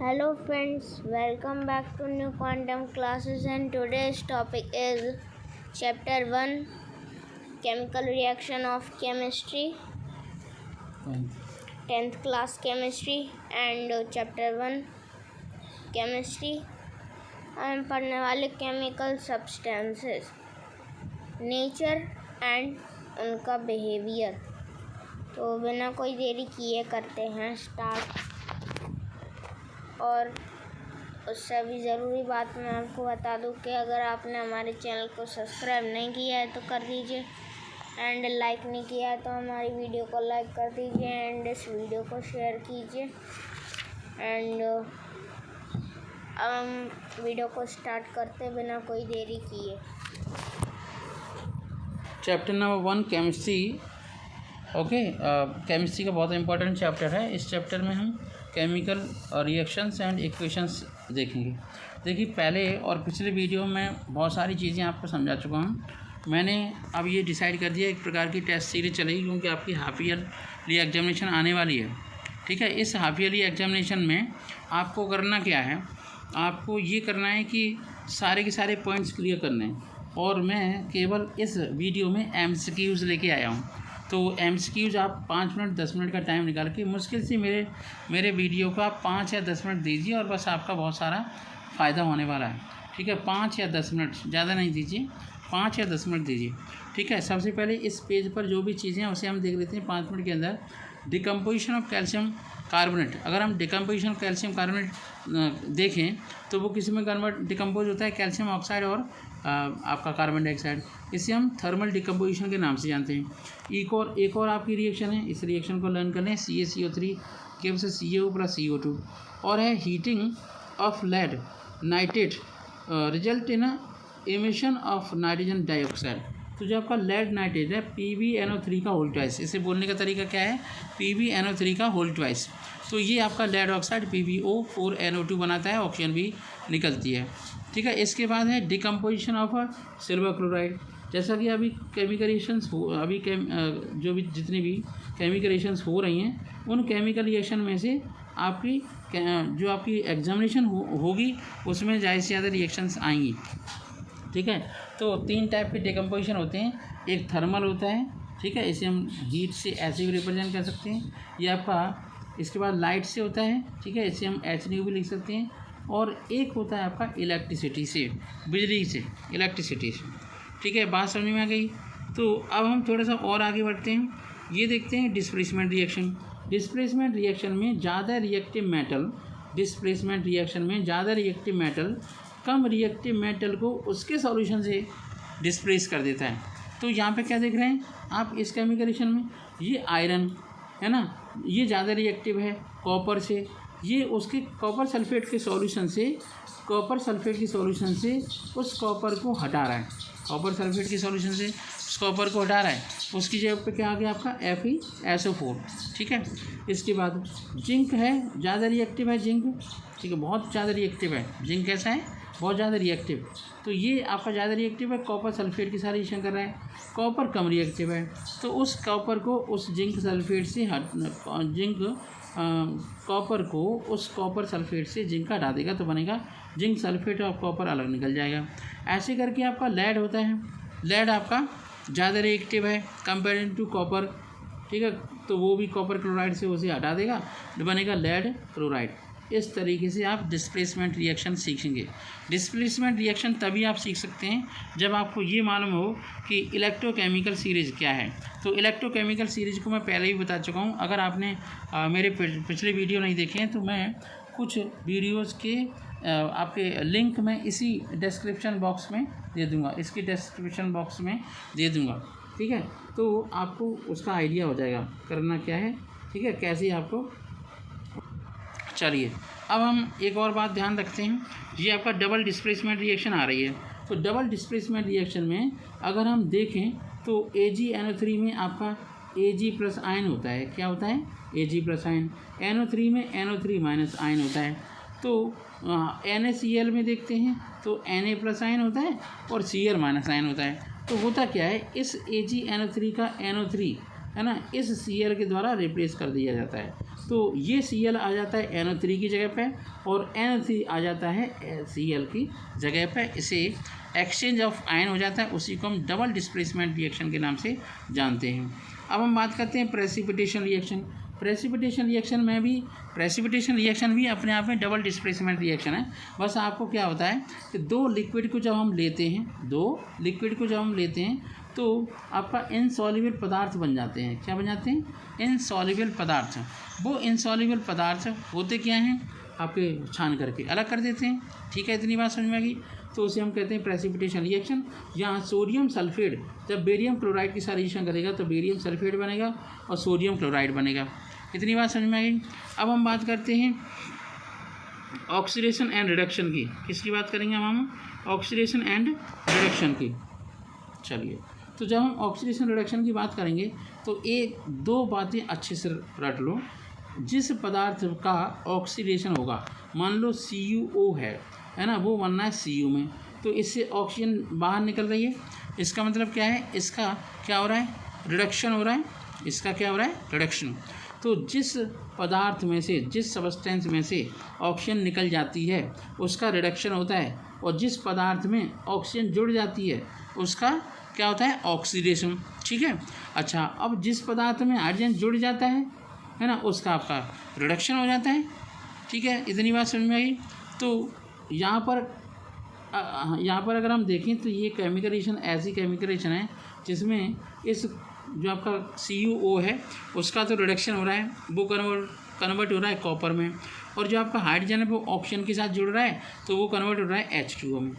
Hello friends, welcome back to new quantum classes, and today's topic is chapter 1 chemical reaction of chemistry, 10th class chemistry, and chapter 1 chemistry. हम पढ़ने वाले chemical substances, nature and उनका behavior. तो बिना कोई देरी किए करते हैं स्टार्ट। और उससे भी ज़रूरी बात मैं आपको बता दूं कि अगर आपने हमारे चैनल को सब्सक्राइब नहीं किया है तो कर दीजिए, एंड लाइक नहीं किया है तो हमारी वीडियो को लाइक कर दीजिए, एंड इस वीडियो को शेयर कीजिए। एंड अब हम वीडियो को स्टार्ट करते बिना कोई देरी किए। Chapter number 1 chemistry. Okay, chemistry का बहुत इंपॉर्टेंट चैप्टर है। इस चैप्टर में हम केमिकल रिएक्शंस एंड इक्वेशंस देखेंगे। देखिए, पहले और पिछले वीडियो में बहुत सारी चीज़ें आपको समझा चुका हूँ। मैंने अब ये डिसाइड कर दिया एक प्रकार की टेस्ट सीरीज चलेगी, क्योंकि आपकी हाफ ईयरली एग्जामिनेशन आने वाली है। ठीक है, इस हाफ ईयरली एग्जामिनेशन में आपको करना क्या है, आपको ये करना है कि सारे के सारे पॉइंट्स क्लियर करने हैं। और मैं केवल इस वीडियो में MCQs लेके आया हूँ। तो MCQs आप 5 मिनट 10 मिनट का टाइम निकाल के मुश्किल से मेरे वीडियो को आप 5 या 10 मिनट दीजिए, और बस आपका बहुत सारा फ़ायदा होने वाला है। ठीक है, 5 या 10 मिनट, ज़्यादा नहीं दीजिए, 5 या 10 मिनट दीजिए। ठीक है, सबसे पहले इस पेज पर जो भी चीज़ें हैं उसे हम देख लेते हैं 5 मिनट के अंदर। Decomposition of calcium carbonate. अगर हम डिकम्पोजिशन ऑफ कैल्शियम कार्बोनेट देखें तो वो किसी में डिकम्पोज होता है, कैल्शियम ऑक्साइड और आपका कार्बन डाइऑक्साइड। इसे हम थर्मल डिकम्पोजिशन के नाम से जानते हैं। एक और आपकी रिएक्शन है, इस रिएक्शन को लर्न कर लें। CaCO3 के से CaO + CO2, और है heating of lead nitrate result in emission of nitrogen dioxide. तो जो आपका लेड नाइट्रेट है PbNO3 का होल ट्वाइस, इसे बोलने का तरीका क्या है, PbNO3 का होल ट्वाइस। तो ये आपका लेड ऑक्साइड PbO4NO2 बनाता है, ऑक्सीजन भी निकलती है। ठीक है, इसके बाद है डिकम्पोजिशन ऑफ सिल्वर क्लोराइड। जैसा कि अभी केमिकल रिएक्शंस जो भी जितनी भी केमिकल रिएक्शंस हो रही हैं, उन केमिकल रिएक्शन में से आपकी जो आपकी एग्जामिनेशन होगी उसमें ज़्यादा से ज़्यादा रिएक्शंस आएंगी। ठीक है, तो 3 टाइप के डिकम्पोजिशन होते हैं। एक थर्मल होता है, ठीक है, इसे हम हीट से ऐसे भी रिप्रेजेंट कर सकते हैं। ये आपका इसके बाद लाइट से होता है, ठीक है, इसे हम HNO भी लिख सकते हैं। और एक होता है आपका इलेक्ट्रिसिटी से, बिजली से, इलेक्ट्रिसिटी से। ठीक है, बात समझ में आ गई। तो अब हम थोड़ा सा और आगे बढ़ते हैं। ये देखते हैं डिस्प्लेसमेंट रिएक्शन। डिस्प्लेसमेंट रिएक्शन में ज़्यादा रिएक्टिव मेटल, डिस्प्लेसमेंट रिएक्शन में ज़्यादा रिएक्टिव मेटल कम रिएक्टिव मेटल को उसके सॉल्यूशन से डिस्प्लेस कर देता है। तो यहाँ पे क्या देख रहे हैं आप इस केमिकल रिएक्शन में, ये आयरन है ना, ये ज़्यादा रिएक्टिव है कॉपर से। ये उसके कॉपर सल्फेट के सॉल्यूशन से उस कॉपर को हटा रहा है, कॉपर सल्फेट के सॉल्यूशन से उस कॉपर को हटा रहा है। उसकी जगह पे क्या आ गया आपका FeSO4। ठीक है, इसके बाद जिंक है, ज़्यादा रिएक्टिव है जिंक। ठीक है, बहुत ज़्यादा रिएक्टिव है जिंक। कैसा है, बहुत ज़्यादा रिएक्टिव। तो ये आपका ज़्यादा रिएक्टिव है, कॉपर सल्फेट के साथ रिएक्शन कर रहा है। कॉपर कम रिएक्टिव है, तो उस कॉपर को उस जिंक सल्फेट से कॉपर को उस कॉपर सल्फेट से जिंक का हटा देगा, तो बनेगा जिंक सल्फेट और कॉपर अलग निकल जाएगा। ऐसे करके आपका लेड होता है। लेड आपका ज़्यादा रिएक्टिव है कंपेयरिंग टू कॉपर। ठीक है, तो वो भी कॉपर क्लोराइड से उसे हटा देगा, तो बनेगा लेड क्लोराइड। इस तरीके से आप डिस्प्लेसमेंट रिएक्शन सीखेंगे। डिस्प्लेसमेंट रिएक्शन तभी आप सीख सकते हैं जब आपको ये मालूम हो कि इलेक्ट्रोकेमिकल सीरीज़ क्या है। तो इलेक्ट्रोकेमिकल सीरीज़ को मैं पहले ही बता चुका हूँ। अगर आपने मेरे पिछले वीडियो नहीं देखे हैं तो मैं कुछ वीडियोज़ के आपके लिंक मैं इसी डिस्क्रिप्शन बॉक्स में दे दूँगा, इसकी डिस्क्रिप्शन बॉक्स में दे दूँगा। ठीक है, तो आपको उसका आइडिया हो जाएगा करना क्या है। ठीक है, कैसे आपको। चलिए, अब हम एक और बात ध्यान रखते हैं। ये आपका डबल डिस्प्लेसमेंट रिएक्शन आ रही है। तो डबल डिस्प्लेसमेंट रिएक्शन में अगर हम देखें तो AgNO3 में आपका Ag+ आयन होता है। क्या होता है, Ag+ आयन। NO3 में NO3- आयन होता है। तो NaCl में देखते हैं तो Na+ आयन होता है और Cl- आयन होता है। तो होता क्या है, इस AgNO3 का NO3 है ना, इस Cl के द्वारा रिप्लेस कर दिया जाता है। तो ये Cl आ जाता है NO3 की जगह पे और NO3 आ जाता है Cl की जगह पे। इसे एक्सचेंज ऑफ आयन हो जाता है, उसी को हम डबल डिस्प्लेसमेंट रिएक्शन के नाम से जानते हैं। अब हम बात करते हैं प्रेसिपिटेशन रिएक्शन। प्रेसिपिटेशन रिएक्शन भी अपने आप में डबल डिस्प्लेसमेंट रिएक्शन है। बस आपको क्या होता है कि दो लिक्विड को जब हम लेते हैं तो आपका इनसॉल्युबल पदार्थ बन जाते हैं। क्या बन जाते हैं? इनसॉल्युबल पदार्थ। वो इनसॉल्युबल पदार्थ होते क्या हैं? आपके छान करके अलग कर देते हैं। ठीक है, इतनी बात समझ में आ गई। तो उसे हम कहते हैं प्रेसिपिटेशन रिएक्शन। यहाँ सोडियम सल्फेट जब बेरियम क्लोराइड के साथ रिएक्शन करेगा तो बेरियम सल्फेट बनेगा और सोडियम क्लोराइड बनेगा। इतनी बात समझ में आ गई। अब हम बात करते हैं ऑक्सीडेशन एंड रिडक्शन की। किसकी बात करेंगे हम? ऑक्सीडेशन एंड रिडक्शन की। चलिए, तो जब हम ऑक्सीडेशन रिडक्शन की बात करेंगे तो एक दो बातें अच्छे से रट लो। जिस पदार्थ का ऑक्सीडेशन होगा, मान लो CuO है ना, वो बनना है Cu में, तो इससे ऑक्सीजन बाहर निकल रही है। इसका मतलब क्या है? इसका क्या हो रहा है? रिडक्शन हो रहा है। इसका क्या हो रहा है? रिडक्शन। तो जिस पदार्थ में से, जिस सब्सटेंस में से ऑक्सीजन निकल जाती है उसका रिडक्शन होता है, और जिस पदार्थ में ऑक्सीजन जुड़ जाती है उसका क्या होता है? ऑक्सीडेशन। ठीक है। अच्छा, अब जिस पदार्थ में हाइड्रोजन जुड़ जाता है ना, उसका आपका रिडक्शन हो जाता है। ठीक है, इतनी बात समझ में आई। तो यहाँ पर अगर हम देखें तो ये केमिकल रिएक्शन ऐसी केमिकल रिएक्शन है जिसमें इस जो आपका CuO है उसका तो रिडक्शन हो रहा है, वो कन्वर्ट हो रहा है कॉपर में, और जो आपका हाइड्रोजन है वो ऑक्सीजन के साथ जुड़ रहा है तो वो कन्वर्ट हो रहा है H2O में।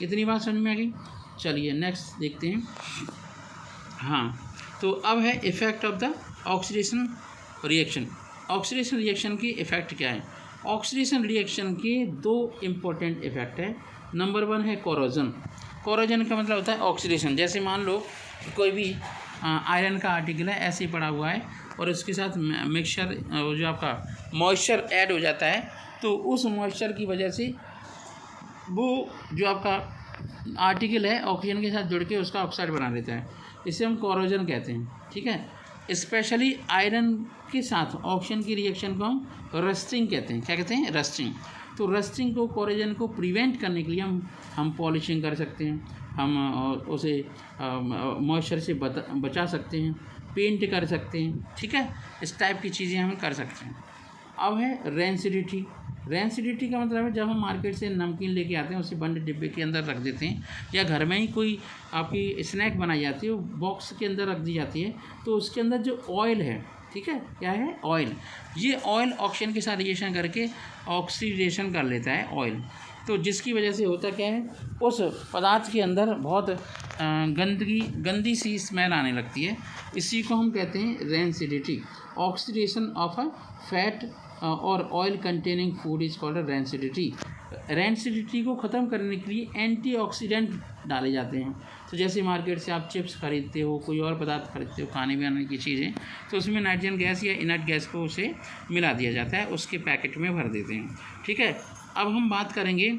इतनी बात समझ में आ गई। चलिए नेक्स्ट देखते हैं। हाँ, तो अब है effect of the oxidation reaction. Oxidation reaction की इफ़ेक्ट क्या है? ऑक्सीडेशन रिएक्शन के दो इम्पोर्टेंट इफ़ेक्ट है। नंबर 1 है कोरोजन। कोरोजन का मतलब होता है ऑक्सीडेशन। जैसे मान लो कोई भी आयरन का आर्टिकल है ऐसे ही पड़ा हुआ है और उसके साथ मिक्सचर जो आपका मॉइस्चर ऐड हो जाता है, तो उस मॉइस्चर की वजह से वो जो आपका आर्टिकल है ऑक्सीजन के साथ जुड़ के उसका ऑक्साइड बना देता है। इसे हम कोरोजन कहते हैं। ठीक है। स्पेशली आयरन के साथ ऑक्सीजन की रिएक्शन को हम रस्टिंग कहते हैं। क्या कहते हैं? रस्टिंग। तो रस्टिंग को, कोरोजन को प्रिवेंट करने के लिए हम पॉलिशिंग कर सकते हैं, हम उसे मॉइस्चर से बचा सकते हैं, पेंट कर सकते हैं। ठीक है, इस टाइप की चीज़ें हम कर सकते हैं। अब है रेंसिडिटी। रेंसिडिटी का मतलब है जब हम मार्केट से नमकीन लेके आते हैं उसे बंद डिब्बे के अंदर रख देते हैं, या घर में ही कोई आपकी स्नैक बनाई जाती है वो बॉक्स के अंदर रख दी जाती है, तो उसके अंदर जो ऑयल है, ठीक है, क्या है? ऑयल। ये ऑयल ऑक्सीजन के साथ रिएक्शन करके ऑक्सीडेशन कर लेता है ऑयल, तो जिसकी वजह से होता क्या है, उस पदार्थ के अंदर बहुत गंदी सी स्मेल आने लगती है। इसी को हम कहते हैं rancidity. Oxidation of a fat और oil containing food is called rancidity. Rancidity को ख़त्म करने के लिए एंटीऑक्सीडेंट डाले जाते हैं। तो जैसे मार्केट से आप चिप्स खरीदते हो, कोई और पदार्थ खरीदते हो, खाने पीने की चीज़ें, तो उसमें नाइट्रोजन गैस या इनर्ट गैस को उसे मिला दिया जाता है, उसके पैकेट में भर देते हैं। ठीक है। अब हम बात करेंगे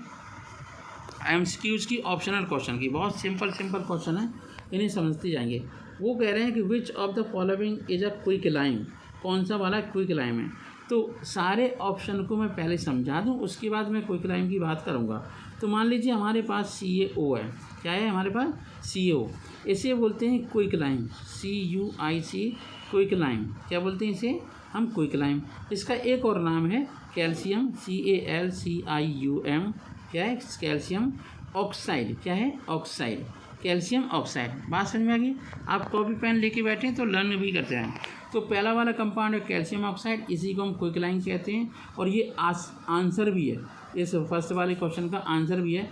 MCQs की, ऑप्शनल क्वेश्चन की। बहुत सिंपल क्वेश्चन है, इन्हें समझते जाएंगे। वो कह रहे हैं कि विच of the following is a quick lime. कौन सा वाला क्विक लाइम है? तो सारे ऑप्शन को मैं पहले समझा दूं, उसके बाद मैं क्विक लाइम की बात करूंगा। तो मान लीजिए हमारे पास CaO है। क्या है हमारे पास? CaO। इसे बोलते हैं quick lime, CuIC, quick lime. क्या बोलते हैं इसे? हम क्विक लाइम। इसका एक और नाम है कैल्शियम, CaLCium। क्या है? Calcium oxide. क्या है? Oxide, calcium oxide. बात समझ में आ गई? आप कॉपी पेन लेके बैठे तो लर्न भी करते हैं। तो पहला वाला कंपाउंड है कैल्शियम ऑक्साइड, इसी को हम क्विक लाइम कहते हैं, और ये आंसर भी है, इस फर्स्ट वाले क्वेश्चन का आंसर भी है।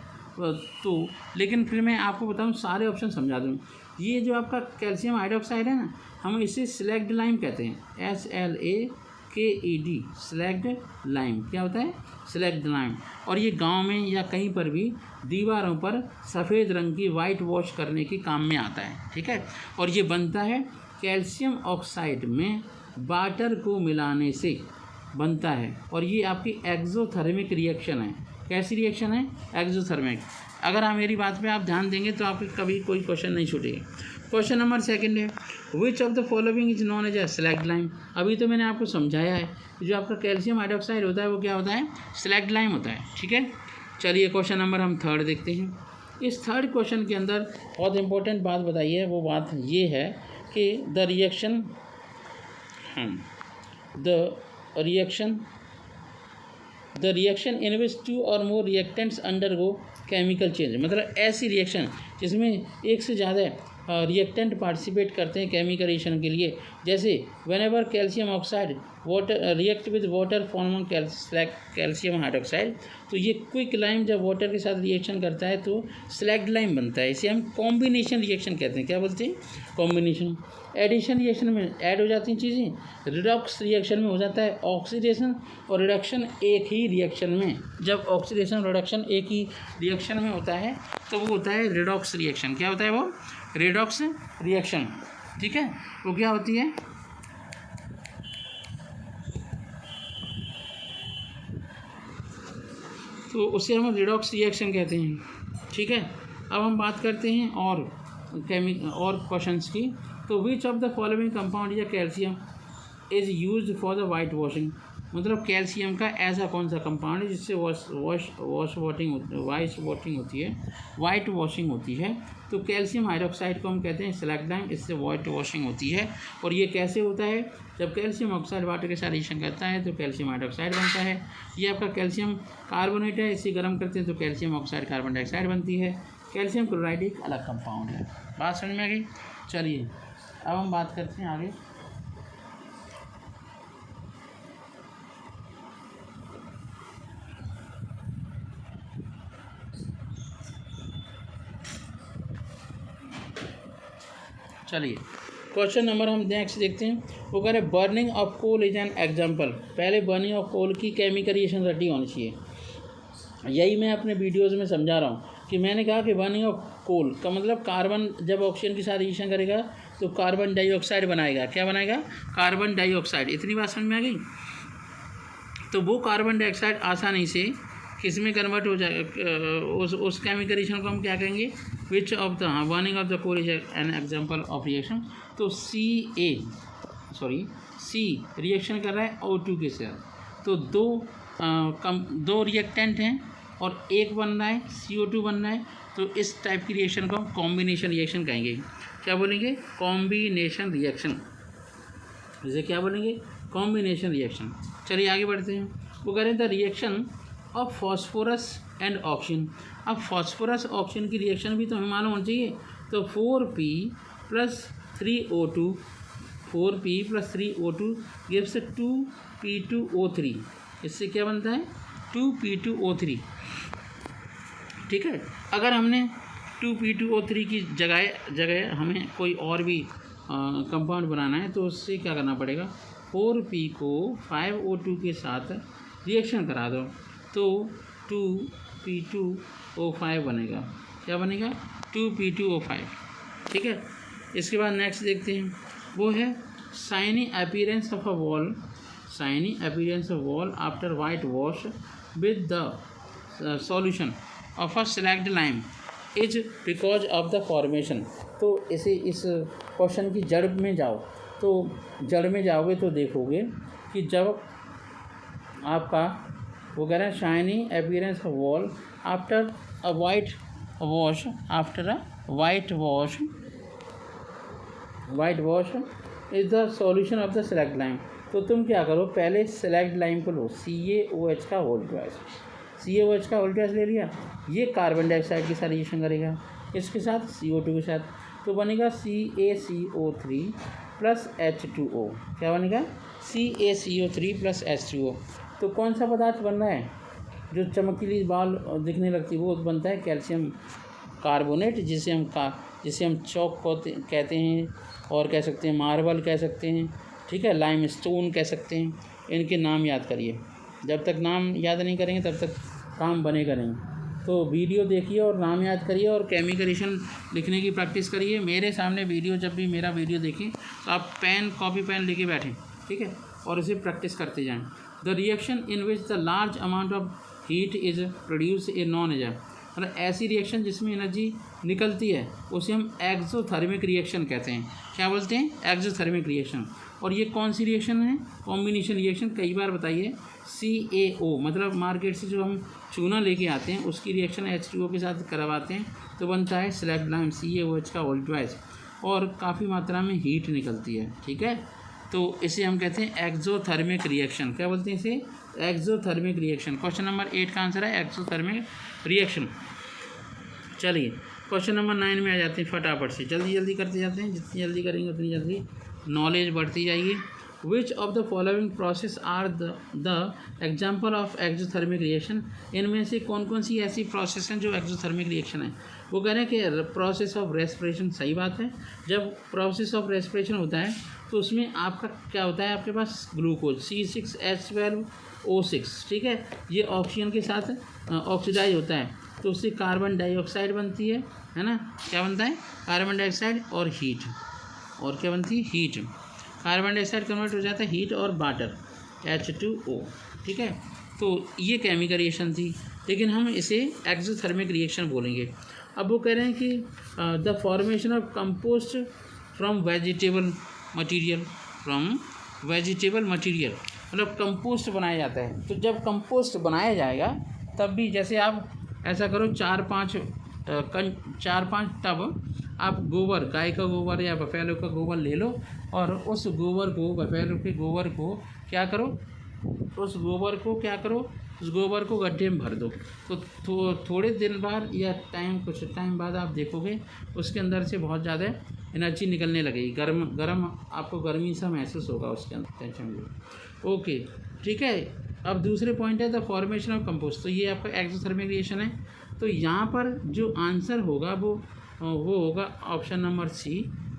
तो लेकिन फिर मैं आपको बताऊं, सारे ऑप्शन समझा दूँ। ये जो आपका कैल्शियम हाइड्रोक्साइड है ना, हम इसे स्लैग्ड लाइम कहते हैं, SLAKED, स्लैग्ड लाइम। क्या होता है? Slagged lime. और ये गांव में या कहीं पर भी दीवारों पर सफ़ेद रंग की वाइट वॉश करने के काम में आता है। ठीक है। और ये बनता है कैल्शियम ऑक्साइड में वाटर को मिलाने से बनता है, और ये आपकी एक्सोथर्मिक रिएक्शन है। कैसी रिएक्शन है? एक्सोथर्मिक। अगर आप मेरी बात पे आप ध्यान देंगे तो आपके कभी कोई क्वेश्चन नहीं छूटेगा। क्वेश्चन नंबर सेकंड है, which of the following is known as a slaked lime. अभी तो मैंने आपको समझाया है कि जो आपका कैल्शियम हाइड्रोक्साइड होता है वो क्या होता है, स्लैग्ड लाइम होता है। ठीक है, चलिए क्वेश्चन नंबर हम थर्ड देखते हैं। इस थर्ड क्वेश्चन के अंदर बहुत इंपॉर्टेंट बात बताई है, वो बात ये है कि the reaction in which two or more reactants undergo chemical change, मतलब ऐसी रिएक्शन जिसमें एक से ज़्यादा रिएक्टेंट पार्टिसिपेट करते हैं केमिकल रिएक्शन के लिए, जैसे when ever calcium oxide water react with water form calcium hydroxide, तो ये क्विक लाइम जब वाटर के साथ रिएक्शन करता है तो स्लैग्ड लाइम बनता है। इसे हम कॉम्बिनेशन रिएक्शन कहते हैं। क्या बोलते हैं, कॉम्बिनेशन। एडिशन रिएक्शन में ऐड हो जाती हैं चीज़ें, रिडॉक्स रिएक्शन में हो जाता है ऑक्सीडेशन और रिडक्शन एक ही रिएक्शन में। जब ऑक्सीडेशन और रिडक्शन एक ही रिएक्शन में होता है तो वो होता है रिडॉक्स रिएक्शन। क्या होता है वो, रिडॉक्स रिएक्शन। ठीक है, वो क्या होती है, तो उसे हम रिडॉक्स रिएक्शन कहते हैं। ठीक है, अब हम बात करते हैं और क्वेश्चंस की। तो which of the following compound या calcium is used for the white washing, मतलब कैल्शियम का ऐसा कौन सा कंपाउंड है जिससे वाइट वॉशिंग होती है। तो कैल्शियम हाइड्रोक्साइड को हम कहते हैं स्लैग्ड लाइम, इससे वाइट वॉशिंग होती है। और ये कैसे होता है, जब कैल्शियम ऑक्साइड वाटर के साथ रिएक्शन करता है तो कैल्शियम हाइड्रोक्साइड बनता है। ये आपका कैल्शियम कार्बोनेट है, इसे गर्म करते हैं तो कैल्शियम ऑक्साइड कार्बन डाइऑक्साइड बनती है। कैल्शियम क्लोराइड एक अलग कंपाउंड है। बात समझ में आ गई। चलिए अब हम बात करते हैं आगे। चलिए क्वेश्चन नंबर हम नेक्स्ट देखते हैं। वो कह रहे burning of coal is an example. पहले बर्निंग ऑफ कोल की केमिकल रिएक्शन रेडी होनी चाहिए। यही मैं अपने वीडियोस में समझा रहा हूँ कि मैंने कहा कि बर्निंग ऑफ कोल का मतलब कार्बन जब ऑक्सीजन के साथ रिएक्शन करेगा तो कार्बन डाइऑक्साइड बनाएगा। क्या बनाएगा, कार्बन डाइऑक्साइड। इतनी बात समझ में आ गई। तो वो कार्बन डाइऑक्साइड आसानी से किस में कन्वर्ट हो जाएगा, उस केमिकल रिएक्शन को हम क्या कहेंगे, which of the burning of the coal is an example of reaction. तो सी रिएक्शन कर रहा है O2 के साथ, तो दो रिएक्टेंट हैं और एक बन रहा है CO2 बन रहा है, तो इस टाइप की रिएक्शन को हम कॉम्बिनेशन रिएक्शन कहेंगे। क्या बोलेंगे, कॉम्बिनेशन रिएक्शन। इसे क्या बोलेंगे, कॉम्बिनेशन रिएक्शन। चलिए आगे बढ़ते हैं। वो कह रहे हैं the reaction of phosphorus and oxygen. अब फॉस्फोरस ऑक्सीजन की रिएक्शन भी तो हमें मालूम होना चाहिए। तो 4P + 3O2 4P + 3O2 gives 2P2O3। इससे क्या बनता है, 2P2O3। ठीक है, अगर हमने 2P2O3 की जगह हमें कोई और भी कंपाउंड बनाना है तो उससे क्या करना पड़ेगा, 4P को 5O2 के साथ रिएक्शन करा दो तो 2P2O5 बनेगा। क्या बनेगा, 2P2O5। ठीक है, इसके बाद नेक्स्ट देखते हैं। वो है shiny appearance of a wall after white wash with the solution of a slaked lime is because of the formation. तो इस क्वेश्चन की जड़ में जाओ, तो जड़ में जाओगे तो देखोगे कि जब आपका वो कह रहा है shiny appearance of wall after a white wash is the solution of the slagged lime. तो तुम क्या करो, पहले स्लैग्ड लाइम को लो, CaOH का होल ट्वाइस ले लिया। ये कार्बन डाइऑक्साइड के साथ रिएक्शन करेगा, इसके साथ CO2 के साथ, तो बनेगा CaCO3 + H2O। क्या बनेगा, CaCO3 + H2O। तो कौन सा पदार्थ बन रहा है, जो चमकीली बाल दिखने लगती है, वो बनता है कैल्शियम कार्बोनेट, जिसे हम चौक कहते हैं और कह सकते हैं मार्बल कह सकते हैं। ठीक है, लाइम स्टोन कह सकते हैं। इनके नाम याद करिए, जब तक नाम याद नहीं करेंगे तब तक काम बनेगा नहीं। तो वीडियो देखिए और नाम याद करिए और केमिकल रिएक्शन लिखने की प्रैक्टिस करिए। मेरे सामने वीडियो, जब भी मेरा वीडियो देखें तो आप कॉपी पेन लेके बैठें। ठीक है, और इसे प्रैक्टिस करते जाएं। The reaction in which the large amount of heat is produce a known as मतलब ऐसी रिएक्शन जिसमें एनर्जी निकलती है उसे हम एक्सोथर्मिक रिएक्शन कहते हैं। क्या बोलते हैं? Exothermic reaction. और ये कौन सी रिएक्शन है? Combination reaction. कई बार बताइए, CaO मतलब मार्केट से जो हम चूना लेके आते हैं उसकी रिएक्शन H2O के साथ करवाते हैं तो बनता है स्लैग लाइम CaOH का वोल्टवाइज, और काफ़ी मात्रा में हीट निकलती है। ठीक है, तो इसे हम कहते हैं एक्सोथर्मिक रिएक्शन। क्या बोलते हैं इसे? Exothermic reaction. क्वेश्चन नंबर 8 का आंसर है एक्सोथर्मिक रिएक्शन। चलिए क्वेश्चन नंबर 9 में आ जाते हैं फटाफट से, जल्दी जल्दी करते जाते हैं। जितनी जल्दी करेंगे उतनी जल्दी नॉलेज बढ़ती जाएगी। Which of the following process are the example of exothermic reaction? इनमें से कौन कौन सी ऐसी प्रोसेस हैं जो एक्सोथर्मिक रिएक्शन है? वो कह रहे हैं कि प्रोसेस ऑफ रेस्पिरेशन। सही बात है, जब प्रोसेस ऑफ रेस्पिरेशन होता है तो उसमें आपका क्या होता है? आपके पास ग्लूकोज C6H12O6, ठीक है, ये ऑक्सीजन के साथ ऑक्सीडाइज होता है तो उससे कार्बन डाइऑक्साइड बनती है ना? क्या बनता है? कार्बन डाइऑक्साइड और हीट। और क्या बनती है? हीट। कार्बन डाइऑक्साइड कन्वर्ट हो जाता है हीट और वाटर H2O। ठीक है, तो ये केमिकल रिएक्शन थी, लेकिन हम इसे एक्सोथर्मिक रिएक्शन बोलेंगे। अब वो कह रहे हैं कि the formation of compost from vegetable material, मतलब कंपोस्ट बनाया जाता है। तो जब कंपोस्ट बनाया जाएगा तब भी जैसे आप ऐसा करो, 4-5 टब आप गोबर, गाय का गोबर या बफेलो का गोबर ले लो, और उस गोबर को, बफेलो के गोबर को क्या करो? उस गोबर को गड्ढे में भर दो। तो थोड़े दिन बाद या कुछ टाइम बाद आप देखोगे उसके अंदर से बहुत ज़्यादा एनर्जी निकलने लगेगी। गर्म आपको गर्मी सा महसूस होगा उसके अंदर। टेंशन लो। ओके, ठीक है। अब दूसरे पॉइंट है द फॉर्मेशन ऑफ कंपोस्ट। तो ये आपका एक्सोथर्मिक रिएक्शन है। तो यहाँ पर जो आंसर होगा वो होगा ऑप्शन नंबर C,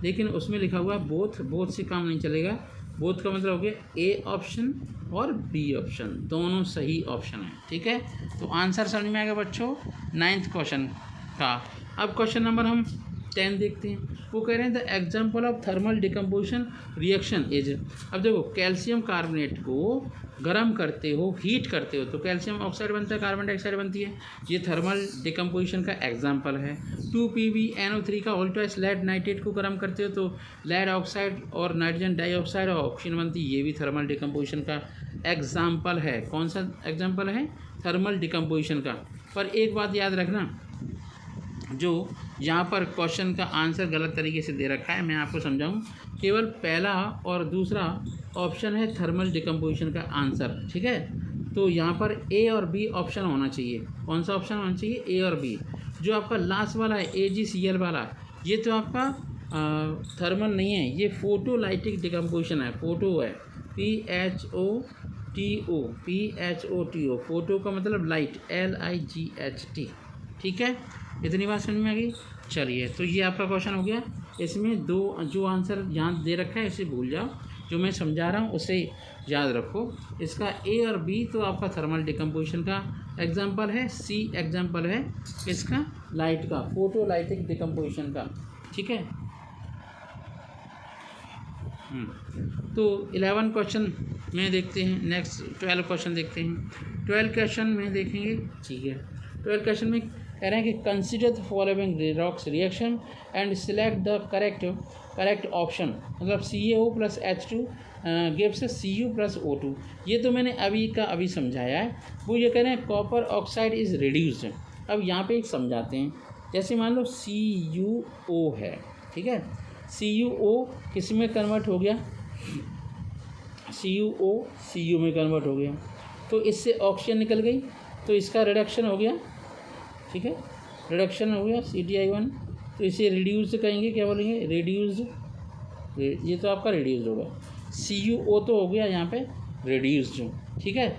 लेकिन उसमें लिखा हुआ है बोथ से काम नहीं चलेगा। बोथ का मतलब हो गया A ऑप्शन और B ऑप्शन, दोनों सही ऑप्शन है। ठीक है, तो आंसर समझ में आएगा बच्चों 9th क्वेश्चन का। अब क्वेश्चन नंबर हम 10 देखते हैं। वो कह रहे हैं the example of thermal decomposition reaction is. अब देखो, कैल्शियम कार्बोनेट को गर्म करते हो, हीट करते हो तो कैल्शियम ऑक्साइड बनता है, कार्बन डाइऑक्साइड बनती है। ये थर्मल डिकम्पोजिशन का एग्जाम्पल है। 2PbNO3 का वोल्टेज लेड नाइट्रेट को गर्म करते हो तो लेड ऑक्साइड और नाइट्रोजन डाइऑक्साइड और ऑक्सीजन बनती है। ये भी थर्मल डिकम्पोजिशन का एग्जाम्पल है। कौन सा एग्जाम्पल है? थर्मल डिकम्पोजिशन का। पर एक बात याद रखना, जो यहाँ पर क्वेश्चन का आंसर गलत तरीके से दे रखा है, मैं आपको समझाऊँ। केवल पहला और दूसरा ऑप्शन है थर्मल डिकम्पोजिशन का आंसर। ठीक है, तो यहाँ पर A और B ऑप्शन होना चाहिए। कौन सा ऑप्शन होना चाहिए? A और B। जो आपका लास्ट वाला है AgCl वाला, ये तो आपका थर्मल नहीं है, ये फोटोलाइटिक डिकम्पोजिशन है। फोटो है PHOTO, फोटो का मतलब लाइट, LIGHT। ठीक है, इतनी बात समझ में आ गई। चलिए, तो ये आपका क्वेश्चन हो गया। इसमें दो जो आंसर यहाँ दे रखा है इसे भूल जाओ, जो मैं समझा रहा हूँ उसे याद रखो। इसका A और B तो आपका थर्मल डिकम्पोजिशन का एग्जाम्पल है, C एग्जाम्पल है इसका लाइट का, फोटोलाइटिक डिकम्पोजिशन का। ठीक है, तो 11 क्वेश्चन में देखते हैं। नेक्स्ट 12 क्वेश्चन देखते हैं। 12 क्वेश्चन में देखेंगे। ठीक है, 12 क्वेश्चन में कह रहे हैं कि consider the following redox reaction and select the correct option. मतलब CaO + H2 gives Cu + O2। ये तो मैंने अभी समझाया है। वो ये कह रहे हैं कॉपर ऑक्साइड इज़ रिड्यूस्ड। अब यहाँ पे एक समझाते हैं। जैसे मान लो CuO है, ठीक है, CuO किस में कन्वर्ट हो गया? CuO Cu में कन्वर्ट हो गया, तो इससे ऑक्सीजन निकल गई, तो इसका रिडक्शन हो गया। ठीक है, रिडक्शन हो गया CTI1, तो इसे रिड्यूस कहेंगे। क्या बोलेंगे? रिड्यूस्ड। ये तो आपका रिड्यूस्ड होगा। CuO तो हो गया यहाँ पे रिड्यूस्ड। ठीक है,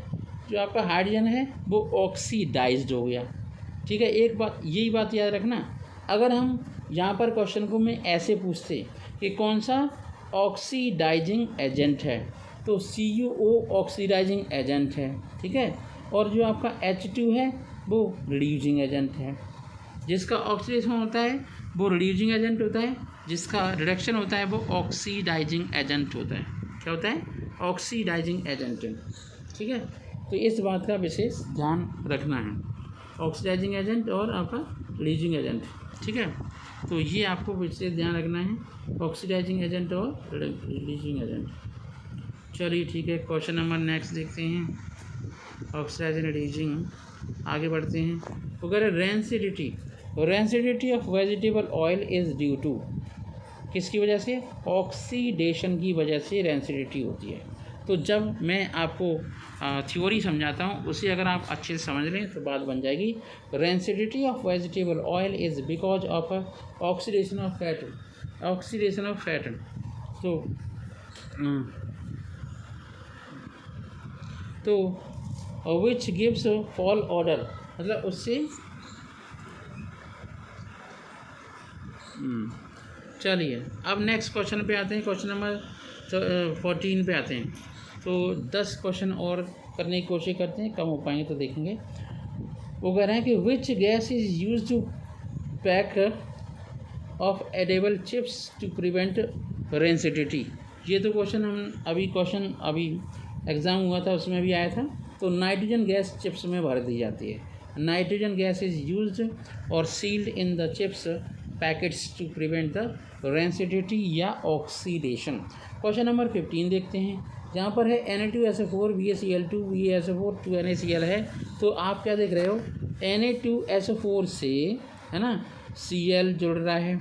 जो आपका हाइड्रोजन है वो ऑक्सीडाइज्ड हो गया। ठीक है, एक बात, यही बात याद रखना। अगर हम यहाँ पर क्वेश्चन को मैं ऐसे पूछते कि कौन सा ऑक्सीडाइजिंग एजेंट है, तो CuO ऑक्सीडाइजिंग एजेंट है। ठीक है, और जो आपका H2 है वो रिड्यूसिंग एजेंट है। जिसका ऑक्सीडेशन होता है वो रिड्यूसिंग एजेंट होता है, जिसका रिडक्शन होता है वो ऑक्सीडाइजिंग एजेंट होता है। क्या होता है? Oxidising agent. ठीक है, तो इस बात का विशेष ध्यान रखना है। ऑक्सीडाइजिंग एजेंट और आपका रिड्यूसिंग एजेंट, ठीक है। तो ये आपको विशेष ध्यान रखना है, ऑक्सीडाइजिंग एजेंट और रिड्यूसिंग एजेंट। चलिए ठीक है, क्वेश्चन नंबर नेक्स्ट देखते हैं, ऑक्सीडाइजिंग रिड्यूसिंग। आगे बढ़ते हैं। वो कह रहे rancidity of vegetable oil is due to, किसकी वजह से? ऑक्सीडेशन की वजह से रेंसिडिटी होती है। तो जब मैं आपको थ्योरी समझाता हूँ, उसे अगर आप अच्छे से समझ लें तो बात बन जाएगी। Rancidity of vegetable oil is because of oxidation of fat. तो विच गिव्स फॉल ऑर्डर, मतलब उससे चलिए अब नेक्स्ट क्वेश्चन पे आते हैं। क्वेश्चन नंबर 14 पे आते हैं। तो 10 क्वेश्चन और करने की कोशिश करते हैं, कम हो पाएंगे तो देखेंगे। वो कह रहे हैं कि which gas is use to pack of edible chips to prevent rancidity. ये तो क्वेश्चन अभी एग्ज़ाम हुआ था, उसमें भी आया था। तो नाइट्रोजन गैस चिप्स में भर दी जाती है। नाइट्रोजन गैस इज़ यूज्ड और sealed in the chips packets to prevent the rancidity या ऑक्सीडेशन। क्वेश्चन नंबर 15 देखते हैं, जहाँ पर है Na2SO4 BaCl2 BaSO4 2NaCl है। तो आप क्या देख रहे हो, Na2SO4 से, है ना, Cl जुड़ रहा है,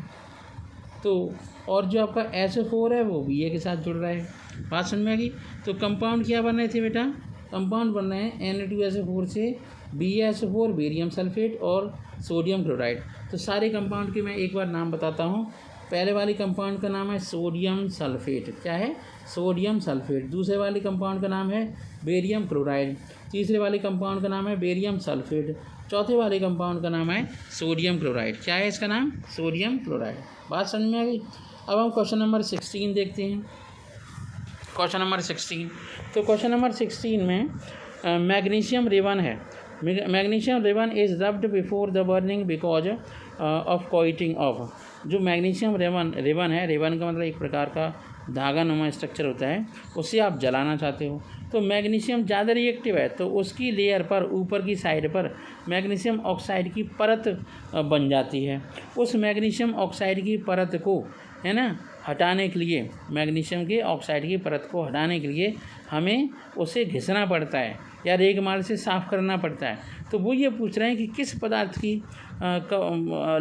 तो और जो आपका SO4 है वो Ba के साथ जुड़ रहा है। बात समझ में आ गई? तो कंपाउंड क्या बन रहे थे बेटा? कंपाउंड बन रहे हैं Na2SO4 से BaSO4 बेरियम सल्फेट और सोडियम क्लोराइड। तो सारे कंपाउंड के मैं एक बार नाम बताता हूँ। पहले वाली कंपाउंड का नाम है सोडियम सल्फेट, क्या है? Sodium sulphate. दूसरे वाले कंपाउंड का नाम है बेरियम क्लोराइड। तीसरे वाले कंपाउंड का नाम है बेरियम सल्फेट। चौथे वाले कंपाउंड का नाम है सोडियम क्लोराइड। क्या है इसका नाम? Sodium chloride. बात समझ में आ गई? अब हम क्वेश्चन नंबर 16 देखते हैं। क्वेश्चन नंबर 16, तो क्वेश्चन नंबर 16 में मैग्नीशियम रेवन है। Magnesium ribbon is rubbed before the burning because of coating of. जो मैग्नीशियम रेवन है, रेवन का मतलब एक प्रकार का धागा नुमा स्ट्रक्चर होता है, उसे आप जलाना चाहते हो। तो मैग्नीशियम ज़्यादा रिएक्टिव है, तो उसकी लेयर पर, ऊपर की साइड पर मैग्नीशियम ऑक्साइड की परत बन जाती है। उस मैग्नीशियम ऑक्साइड की परत को, है ना, हटाने के लिए, मैग्नीशियम के ऑक्साइड की परत को हटाने के लिए हमें उसे घिसना पड़ता है या रेगमाल से साफ़ करना पड़ता है। तो वो ये पूछ रहे हैं कि किस पदार्थ की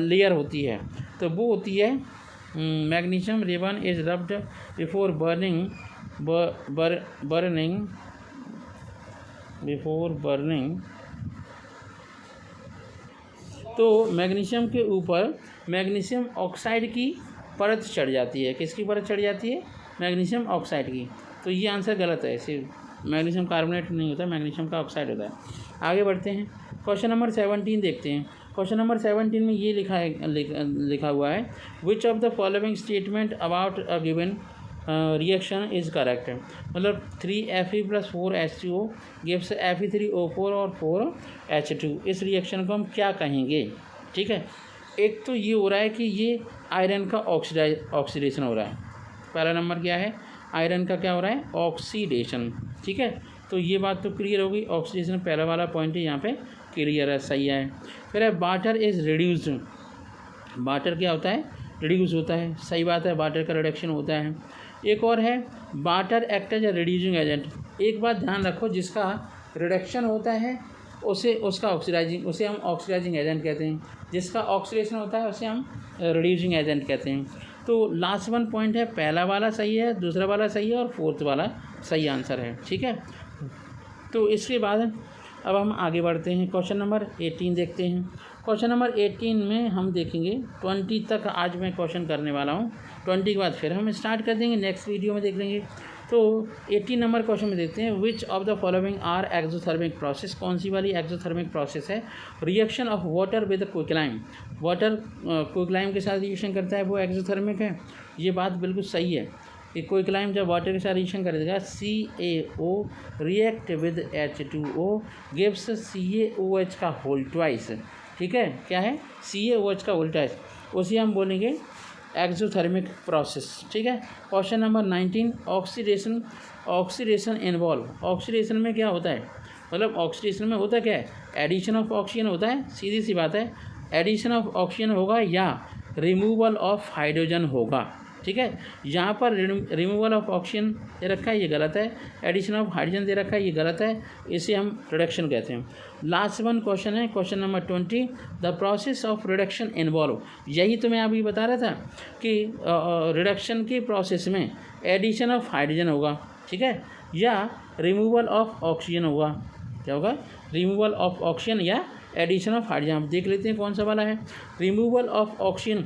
लेयर होती है? तो वो होती है magnesium ribbon is rubbed before burning तो मैग्नीशियम के ऊपर मैग्नीशियम ऑक्साइड की परत चढ़ जाती है। किसकी परत चढ़ जाती है? मैग्नीशियम ऑक्साइड की। तो ये आंसर गलत है, सिर्फ मैग्नीशियम कार्बोनेट नहीं होता, मैग्नीशियम का ऑक्साइड होता है। आगे बढ़ते हैं, क्वेश्चन नंबर 17 देखते हैं। क्वेश्चन नंबर 17 में ये लिखा हुआ है, which of the following statement about a given reaction is correct. मतलब 3Fe+4H2O गिव्स Fe3O4 और 4H2। इस रिएक्शन को हम क्या कहेंगे? ठीक है, एक तो ये हो रहा है कि ये आयरन का ऑक्सीडेशन हो रहा है। पहला नंबर क्या है? आयरन का क्या हो रहा है? ऑक्सीडेशन। ठीक है, तो ये बात तो क्लियर हो गई। ऑक्सीडेशन पहला वाला पॉइंट है, यहाँ पे क्लियर है, सही है। फिर है वाटर इज़ रिड्यूस्ड। वाटर क्या होता है? रिड्यूस होता है, सही बात है, वाटर का रिडक्शन होता है। एक और है water act as a reducing agent. एक बात ध्यान रखो, जिसका रिडक्शन होता है उसे हम ऑक्सीडाइजिंग एजेंट कहते हैं। जिसका ऑक्सीडेशन होता है उसे हम रिड्यूसिंग एजेंट कहते हैं। तो लास्ट वन पॉइंट है, पहला वाला सही है, दूसरा वाला सही है और फोर्थ वाला सही आंसर है। ठीक है, तो इसके बाद अब हम आगे बढ़ते हैं, क्वेश्चन नंबर 18 देखते हैं। क्वेश्चन नंबर 18 में हम देखेंगे 20 तक आज मैं क्वेश्चन करने वाला हूँ। 20 के बाद फिर हम स्टार्ट कर देंगे, नेक्स्ट वीडियो में देख लेंगे। तो 18 नंबर क्वेश्चन में देखते हैं, which of the following are exothermic process. कौन सी वाली एक्सोथर्मिक प्रोसेस है? Reaction of water with quicklime. Water quicklime के साथ रिएक्शन करता है, वो एक्सोथर्मिक है। ये बात बिल्कुल सही है कि क्विकलाइम जब वाटर के साथ रिएक्शन करेगा, CaO react with H2O gives CaOH का होल ट्वाइस। ठीक है, क्या है? CaOH का होल ट्वाइस, उसे हम बोलेंगे एक्सोथर्मिक प्रोसेस। ठीक है, question number 19, oxidation involve. Oxidation में क्या होता है? मतलब ऑक्सीडेशन में होता क्या है, एडिशन ऑफ ऑक्सीजन होता है, सीधी सी बात है, एडिशन ऑफ ऑक्सीजन होगा या रिमूवल ऑफ हाइड्रोजन होगा। ठीक है, यहाँ पर रिमूवल ऑफ ऑक्सीजन दे रखा है, ये गलत है, एडिशन ऑफ हाइड्रोजन दे रखा है, ये गलत है, इसे हम रिडक्शन कहते हैं। लास्ट वन क्वेश्चन है, question number 20, the process of reduction involve, यही तो मैं अभी बता रहा था कि रिडक्शन की प्रोसेस में एडिशन ऑफ हाइड्रोजन होगा, ठीक है, या रिमूवल ऑफ ऑक्सीजन होगा। क्या होगा, रिमूवल ऑफ ऑक्सीजन या एडिशन ऑफ हाइड्रोजन। आप देख लेते हैं कौन सा वाला है, रिमूवल ऑफ ऑक्सीजन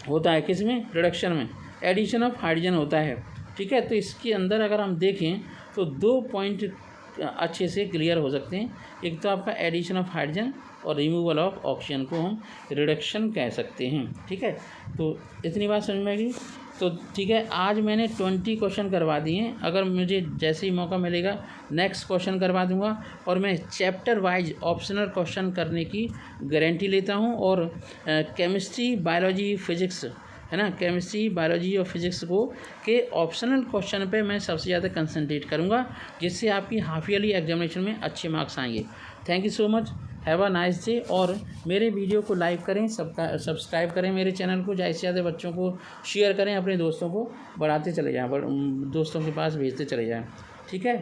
होता है किसमें, रिडक्शन में, एडिशन ऑफ हाइड्रोजन होता है। ठीक है, तो इसके अंदर अगर हम देखें तो 2 पॉइंट अच्छे से क्लियर हो सकते हैं। एक तो आपका एडिशन ऑफ हाइड्रोजन और रिमूवल ऑफ ऑक्सीजन को हम रिडक्शन कह सकते हैं। ठीक है, तो इतनी बात समझ में आएगी। तो ठीक है, आज मैंने 20 क्वेश्चन करवा दिए हैं, अगर मुझे जैसे ही मौका मिलेगा नेक्स्ट क्वेश्चन करवा दूंगा, और मैं चैप्टर वाइज ऑप्शनल क्वेश्चन करने की गारंटी लेता हूं। और केमिस्ट्री, बायोलॉजी, फिजिक्स है ना, केमिस्ट्री, बायोलॉजी और फिजिक्स को के ऑप्शनल क्वेश्चन पे मैं सबसे ज़्यादा कंसंट्रेट करूँगा, जिससे आपकी हाफ ईयरली एग्जामिनेशन में अच्छे मार्क्स आएंगे। Thank you so much, have a nice day. और मेरे वीडियो को लाइक करें, सब्सक्राइब करें मेरे चैनल को, ज़्यादा से ज़्यादा बच्चों को शेयर करें, अपने दोस्तों को बढ़ाते चले जाएँ, दोस्तों के पास भेजते चले जाएँ। ठीक है।